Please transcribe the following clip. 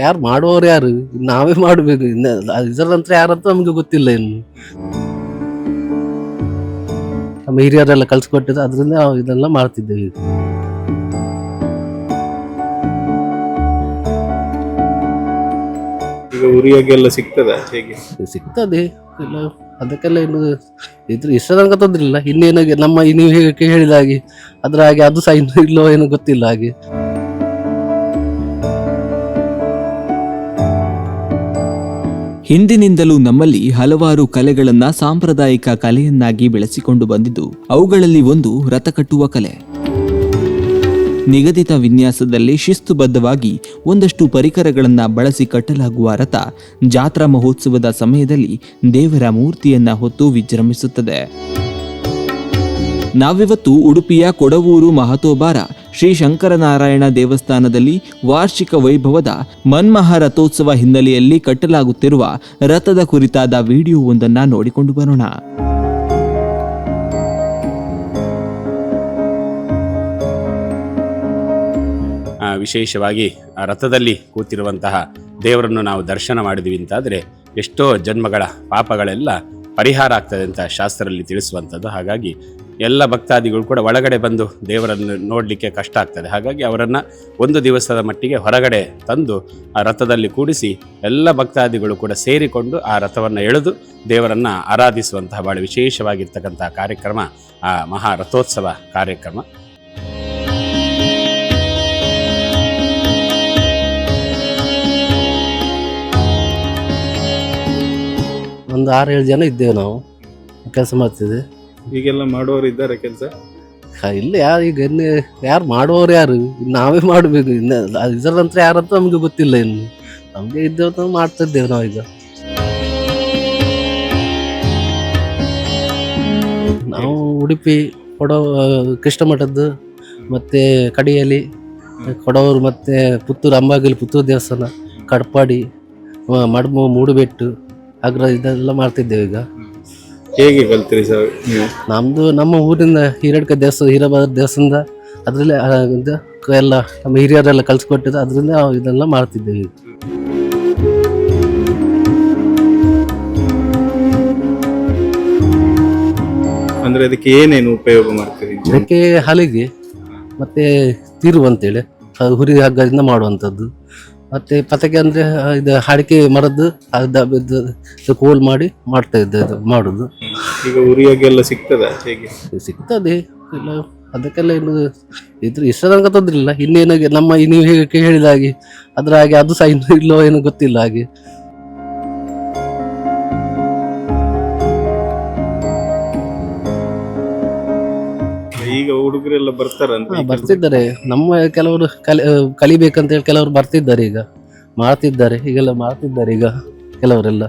ಯಾರು ಮಾಡುವವರು ಯಾರು? ನಾವೇ ಮಾಡಬೇಕು. ಇದರ ನಂತರ ಯಾರಂತ ನಮ್ಗೆ ಗೊತ್ತಿಲ್ಲ ಇನ್ನು. ನಮ್ಮ ಹಿರಿಯರೆಲ್ಲ ಕಲ್ಸ್ಕೊಟ್ಟಿದ್ದು, ಅದರಿಂದ ನಾವು ಇದೆಲ್ಲ ಮಾಡ್ತಿದ್ದೇವೆ ಈಗ. ಈಗ ಉರಿಯಾಗೆಲ್ಲ ಸಿಗ್ತದ ಹೇಗೆ? ಸಿಗ್ತದೆ ಇಲ್ಲ, ಅದಕ್ಕೆಲ್ಲ ಇನ್ನು ಇಷ್ಟ ತನಕ ತೊಂದ್ರೆ ಇಲ್ಲ. ಇನ್ನೇನು ನಮ್ಮ ನೀವು ಹೇಗೆ ಹೇಳಿದ ಹಾಗೆ ಅದ್ರ ಹಾಗೆ ಅದು ಸಹ ಇನ್ನು ಇಲ್ಲೋ ಏನೋ ಗೊತ್ತಿಲ್ಲ ಹಾಗೆ. ಹಿಂದಿನಿಂದಲೂ ನಮ್ಮಲ್ಲಿ ಹಲವಾರು ಕಲೆಗಳನ್ನ ಸಾಂಪ್ರದಾಯಿಕ ಕಲೆಯನ್ನಾಗಿ ಬೆಳೆಸಿಕೊಂಡು ಬಂದಿದ್ದು, ಅವುಗಳಲ್ಲಿ ಒಂದು ರಥ ಕಟ್ಟುವ ಕಲೆ. ನಿಗದಿತ ವಿನ್ಯಾಸದಲ್ಲಿ ಶಿಸ್ತುಬದ್ಧವಾಗಿ ಒಂದಷ್ಟು ಪರಿಕರಗಳನ್ನ ಬಳಸಿ ಕಟ್ಟಲಾಗುವ ರಥ ಜಾತ್ರಾ ಮಹೋತ್ಸವದ ಸಮಯದಲ್ಲಿ ದೇವರ ಮೂರ್ತಿಯನ್ನ ಹೊತ್ತು ವಿಜೃಂಭಿಸುತ್ತದೆ. ನಾವಿವತ್ತು ಉಡುಪಿಯ ಕೊಡವೂರು ಮಹತೋಬಾರ ಶ್ರೀ ಶಂಕರನಾರಾಯಣ ದೇವಸ್ಥಾನದಲ್ಲಿ ವಾರ್ಷಿಕ ವೈಭವದ ಮನ್ಮಹ ರಥೋತ್ಸವ ಹಿನ್ನೆಲೆಯಲ್ಲಿ ಕಟ್ಟಲಾಗುತ್ತಿರುವ ರಥದ ಕುರಿತಾದ ವಿಡಿಯೋವೊಂದನ್ನ ನೋಡಿಕೊಂಡು ಬರೋಣ. ವಿಶೇಷವಾಗಿ ರಥದಲ್ಲಿ ಕೂತಿರುವಂತಹ ದೇವರನ್ನು ನಾವು ದರ್ಶನ ಮಾಡಿದ್ವಿ ಅಂತಾದರೆ ಎಷ್ಟೋ ಜನ್ಮಗಳ ಪಾಪಗಳೆಲ್ಲ ಪರಿಹಾರ ಆಗ್ತದೆ ಅಂತ ಶಾಸ್ತ್ರದಲ್ಲಿ ತಿಳಿಸುವಂಥದ್ದು. ಹಾಗಾಗಿ ಎಲ್ಲ ಭಕ್ತಾದಿಗಳು ಕೂಡ ಒಳಗಡೆ ಬಂದು ದೇವರನ್ನು ನೋಡಲಿಕ್ಕೆ ಕಷ್ಟ ಆಗ್ತದೆ. ಹಾಗಾಗಿ ಅವರನ್ನು ಒಂದು ದಿವಸದ ಮಟ್ಟಿಗೆ ಹೊರಗಡೆ ತಂದು ಆ ರಥದಲ್ಲಿ ಕೂಡಿಸಿ ಎಲ್ಲ ಭಕ್ತಾದಿಗಳು ಕೂಡ ಸೇರಿಕೊಂಡು ಆ ರಥವನ್ನು ಎಳೆದು ದೇವರನ್ನು ಆರಾಧಿಸುವಂತಹ ಭಾಳ ವಿಶೇಷವಾಗಿರ್ತಕ್ಕಂಥ ಕಾರ್ಯಕ್ರಮ ಆ ಮಹಾ ರಥೋತ್ಸವ ಕಾರ್ಯಕ್ರಮ. ಒಂದು 6-7 ಜನ ಇದ್ದೇವೆ ನಾವು, ಕೆಲಸ ಮಾಡ್ತಿದ್ದೆ. ಈಗೆಲ್ಲ ಮಾಡುವವರು ಇದ್ದಾರೆ ಕೆಲಸ? ಇಲ್ಲ, ಯಾರು ಈಗ ಯಾರು ಮಾಡುವವರು ಯಾರು? ನಾವೇ ಮಾಡಬೇಕು. ಇದರ ನಂತರ ಯಾರಂತ ನಮ್ಗೆ ಗೊತ್ತಿಲ್ಲ ಇನ್ನು. ನಮ್ಗೆ ಇದ್ದೇವೆ ಮಾಡ್ತಾ ಇದ್ದೇವೆ ನಾವೀಗ. ನಾವು ಉಡುಪಿ ಕೃಷ್ಣ ಮಠದ್ದು, ಮತ್ತೆ ಕಡಿಯಲ್ಲಿ ಕೊಡವರು, ಮತ್ತೆ ಪುತ್ತೂರು ಅಂಬಾಗಿಲು ಪುತ್ತೂರು ದೇವಸ್ಥಾನ, ಕಡ್ಪಾಡಿ, ಮಡ್ಮು, ಮೂಡುಬೆಟ್ಟು, ಆಗ್ರ ಇದೆಲ್ಲ ಮಾಡ್ತಿದ್ದೇವೆ ಈಗ. ಹೇಗೆ ಕಲ್ತಿರಿ ಸರ್ ನೀವು? ನಮ್ದು ನಮ್ಮ ಊರಿಂದ ಹಿರಡ್ಕ ದೇವಸ್ಥಾನ, ಹೀರಬಾದ್ರ ದೇವಸ್ಥಾನದ ಅದರಲ್ಲೇ ಎಲ್ಲ ನಮ್ಮ ಹಿರಿಯರೆಲ್ಲ ಕಲ್ಸ್ಕೊಟ್ಟಿದ್ದು, ಅದರಿಂದ ನಾವು ಇದೆಲ್ಲ ಮಾಡ್ತಿದ್ದೇವೆ ಈಗ. ಅಂದ್ರೆ ಅದಕ್ಕೆ ಏನೇನು ಉಪಯೋಗ ಮಾಡ್ತೀರಿ? ಅದಕ್ಕೆ ಹಲಿಗೆ ಮತ್ತೆ ತಿರು ಅಂತೇಳಿ ಅದು ಹುರಿ ಹಗ್ಗದಿಂದ ಮಾಡುವಂಥದ್ದು. ಮತ್ತೆ ಪತಕೆ ಅಂದ್ರೆ ಇದು ಅಡಿಕೆ ಮರದ್ದು ಕೋಲ್ ಮಾಡಿ ಮಾಡ್ತಾ ಇದ್ದ ಮಾಡುದು. ಈಗ ಉರಿಯಾಗೆಲ್ಲ ಸಿಗ್ತದ ಹೇಗೆ? ಸಿಗ್ತದೆ ಇಲ್ಲ, ಅದಕ್ಕೆಲ್ಲ ಇನ್ನು ಇಷ್ಟ ತನಕ ತೊಂದ್ರೆ ಇಲ್ಲ. ಇನ್ನೇನು ನಮ್ಮ ನೀವು ಹೇಗೆ ಹೇಳಿದ ಹಾಗೆ ಅದ್ರ ಹಾಗೆ ಅದು ಸಹ ಇನ್ನು ಇಲ್ಲೋ ಏನೋ ಗೊತ್ತಿಲ್ಲ ಹಾಗೆ. ಈಗ ಹುಡುಗರೆಲ್ಲ ಬರ್ತಾರಂತ? ಬರ್ತಿದ್ದಾರೆ. ನಮ್ಮ ಕೆಲವರು ಕಲಿಬೇಕಂತ ಹೇಳಿ ಕೆಲವರು ಬರ್ತಿದ್ದಾರೆ, ಈಗ ಮಾಡ್ತಿದ್ದಾರೆ, ಈಗೆಲ್ಲ ಮಾಡ್ತಿದ್ದಾರೆ ಈಗ ಕೆಲವರೆಲ್ಲ.